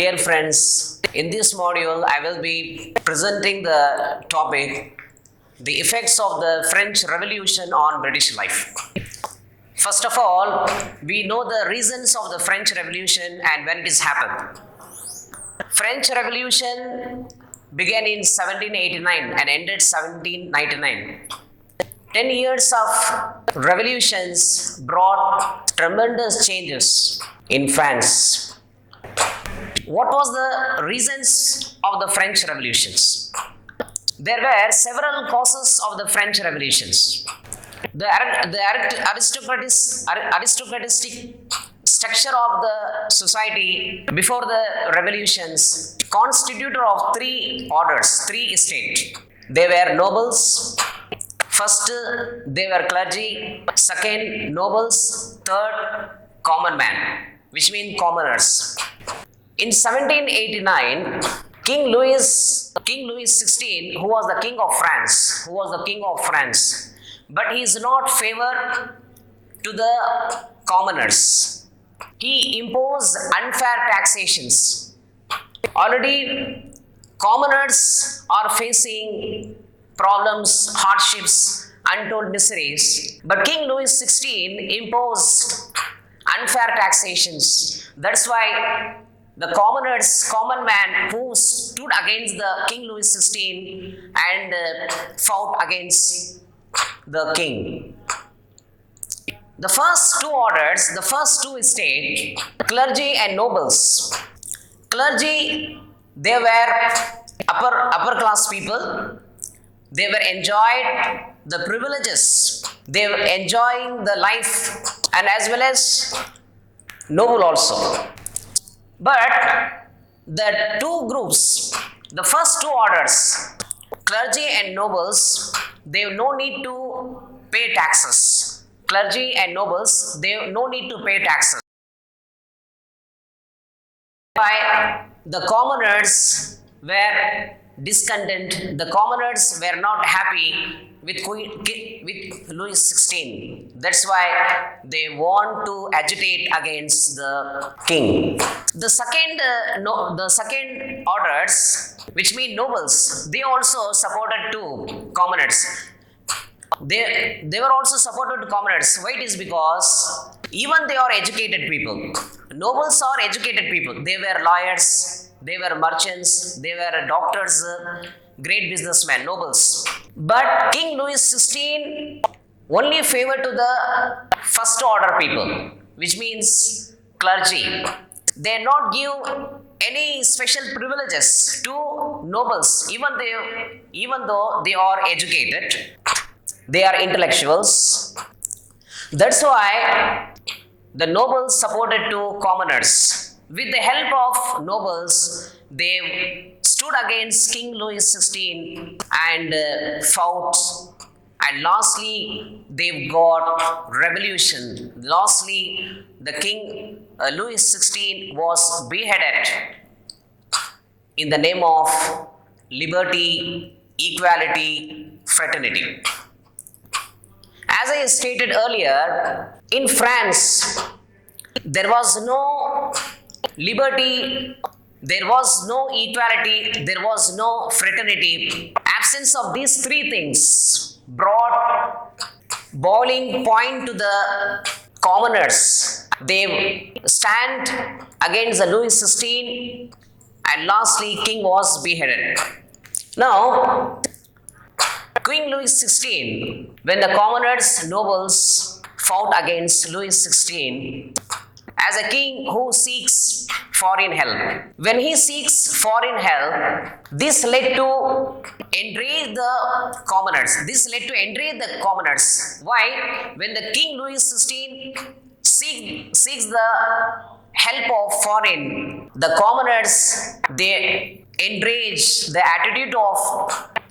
Dear friends, in this module I will be presenting the topic the effects of the French Revolution on British life. First of all, we know the reasons of the French Revolution and when this happened. French Revolution began in 1789 and ended 1799. 10 years of revolutions brought tremendous changes in France. What was the reasons of the French revolutions? There were several causes of the French revolutions. The aristocratic structure of the society before the revolutions constituted of three orders, three estates. They were nobles. First, they were clergy. Second, nobles. Third, common man, which means commoners. In 1789, King Louis XVI, who was the king of France, but he is not favored to the commoners. He imposed unfair taxations. Already, commoners are facing problems, hardships, untold miseries. But King Louis XVI imposed unfair taxations. That's why the common man who stood against the King Louis XVI and fought against the king. The first two orders, the first two estates, clergy and nobles. Clergy, they were upper class people. They were enjoyed the privileges. They were enjoying the life, and as well as noble also. But the two groups, the first two orders, clergy and nobles, they have no need to pay taxes. Clergy and nobles, they have no need to pay taxes. Why the commoners were discontent, the commoners were not happy with Louis XVI. That's why they want to agitate against the king. The second orders, which mean nobles, they also supported to commoners. They were also supported to commoners. Why? It is because even they are educated people. Nobles are educated people. They were lawyers, they were merchants, they were doctors, great businessmen, nobles. But King Louis XVI only favored to the first order people, which means clergy. They not give any special privileges to nobles, even though they are educated, they are intellectuals. That's why the nobles supported to commoners. With the help of nobles, they stood against King Louis XVI and fought. And lastly, they've got revolution. Lastly, the King Louis XVI was beheaded in the name of liberty, equality, fraternity. As I stated earlier, in France, there was no liberty, there was no equality, there was no fraternity. Absence of these three things brought boiling point to the commoners. They stand against the Louis XVI, and lastly, king was beheaded. Now, King Louis XVI, when the commoners, nobles fought against Louis XVI, as a king who seeks foreign help. When he seeks foreign help, this led to enrage the commoners. Why? When the King Louis XVI seeks the help of foreign, the commoners, they enrage the attitude of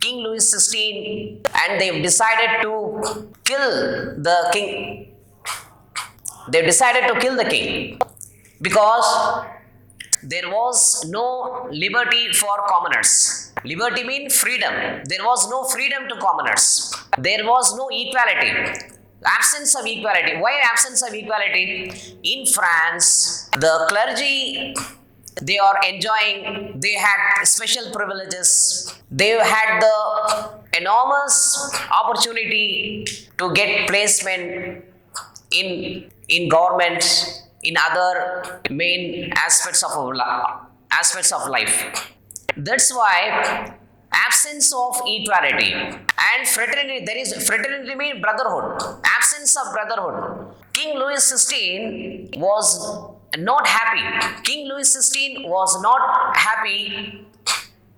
King Louis XVI and they decided to kill the king. They decided to kill the king because there was no liberty for commoners. Liberty means freedom. There was no freedom to commoners. There was no equality. Absence of equality. Why absence of equality? In France, the clergy They are enjoying, they had special privileges, they had the enormous opportunity to get placement in government, in other main aspects of life. That's why absence of equality and fraternity, there is fraternity means brotherhood, absence of brotherhood. King Louis XVI was not happy. King Louis XVI was not happy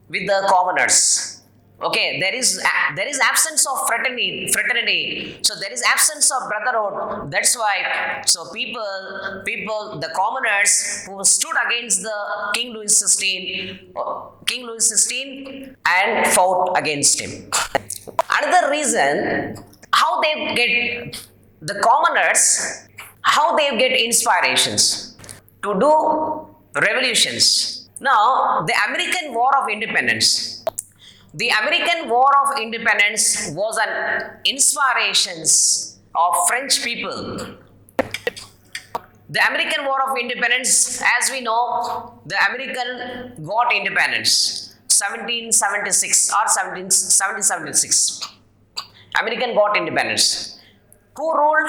with the commoners. Okay, there is absence of fraternity. So there is absence of brotherhood. That's why the commoners who stood against the King Louis XVI and fought against him. Another reason how they get the commoners, how they get inspirations to do revolutions. Now, the American War of Independence. The American War of Independence was an inspiration of French people. The American War of Independence, as we know, the American got independence 1776 or 1776. American got independence. Who ruled?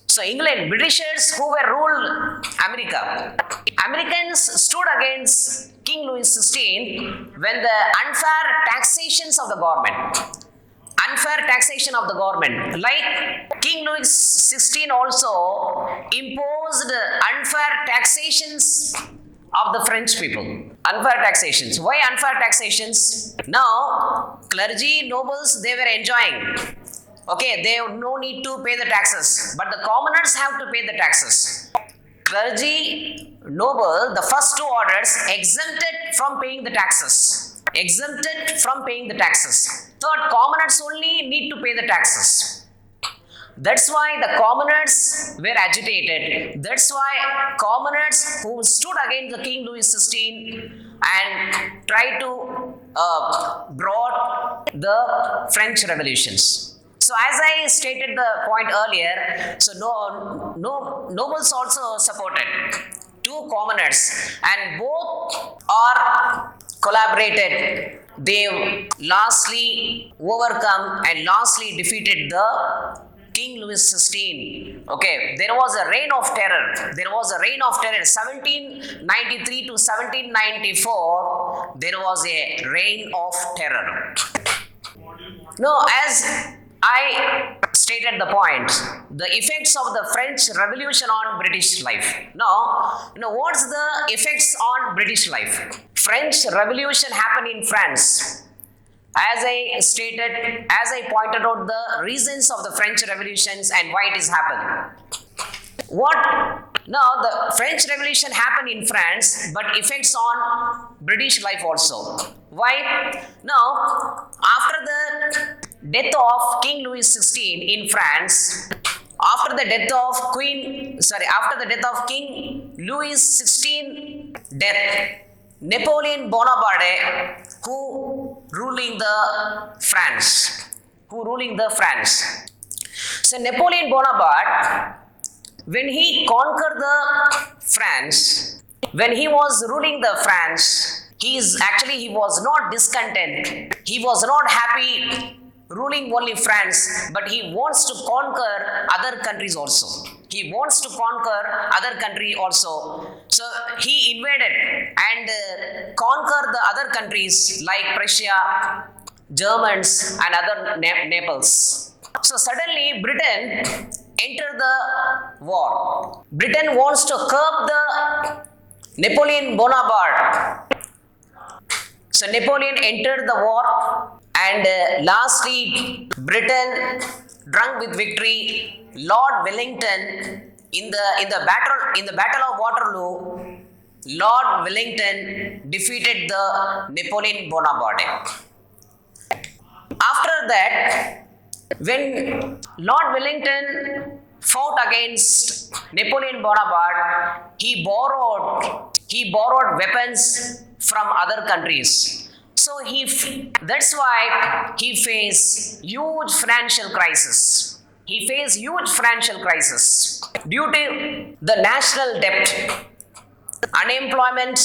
So England, Britishers who were ruled America. Americans stood against King Louis XVI when the unfair taxations of the government. Unfair taxation of the government. Like King Louis XVI also imposed unfair taxations of the French people. Unfair taxations. Why unfair taxations? Now, clergy, nobles, they were enjoying. Okay, they have no need to pay the taxes, but the commoners have to pay the taxes. Clergy, noble, the first two orders exempted from paying the taxes. Exempted from paying the taxes. Third, commoners only need to pay the taxes. That's why the commoners were agitated. That's why commoners who stood against the King Louis XVI and tried to brought the French revolutions. So as I stated the point earlier, so nobles also supported two commoners and both are collaborated. They lastly overcome and lastly defeated the King Louis XVI. Okay, there was a reign of terror. There was a reign of terror. 1793 to 1794, there was a reign of terror. No, as I stated the point, the effects of the French Revolution on British life. Now, what's the effects on British life? French Revolution happened in France. As I stated, as I pointed out the reasons of the French Revolutions and why it has happened. Now, the French Revolution happened in France, but effects on British life also. Why? Now, after the death of King Louis XVI in France, after the death of King Louis XVI death, Napoleon Bonaparte, who ruling the France. So Napoleon Bonaparte, when he conquered the France, when he was ruling the France, he was not discontent. He was not happy ruling only France, but he wants to conquer other countries also. So he invaded and conquered the other countries like Prussia, Germans and other Naples. So suddenly Britain entered the war. Britain wants to curb the Napoleon Bonaparte. So Napoleon entered the war and lastly Britain drunk with victory. Lord Wellington in the battle of Waterloo, Lord Wellington defeated the Napoleon Bonaparte. After that, when Lord Wellington fought against Napoleon Bonaparte, he borrowed weapons from other countries. So that's why he faced huge financial crisis. Due to the national debt. Unemployment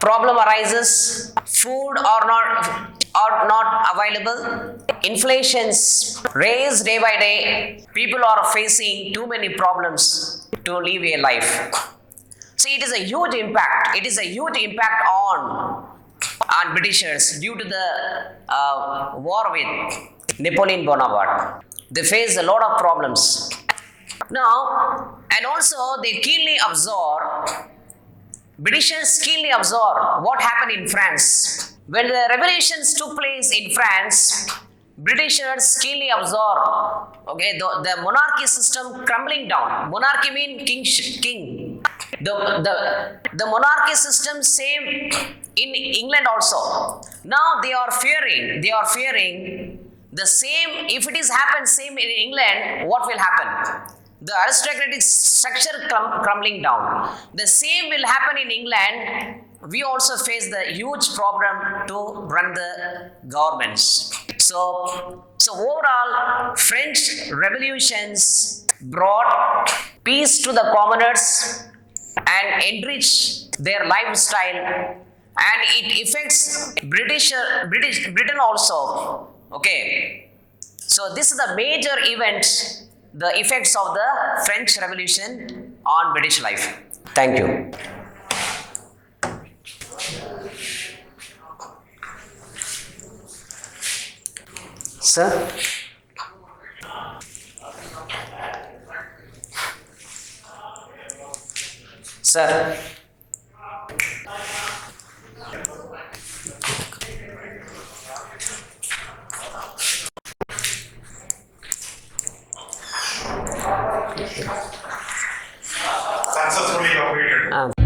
problem arises, food are not available, inflations raise day by day, people are facing too many problems to live a life. See, it is a huge impact. It is a huge impact on Britishers due to the war with Napoleon Bonaparte. They faced a lot of problems. Now, and also they keenly absorb, Britishers keenly absorb what happened in France. When the revolutions took place in France, Britishers keenly absorb, okay, the monarchy system crumbling down. Monarchy means king. The monarchy system same in England also. Now they are fearing the same. If it is happened same in England, what will happen? The aristocratic structure crumbling down. The same will happen in England. We also face the huge problem to run the governments. So overall, French revolutions brought peace to the commoners and enrich their lifestyle, and it affects Britain also. Okay, so this is the major event, the effects of the French Revolution on British life. Thank you. Sir? Sir? Successfully completed.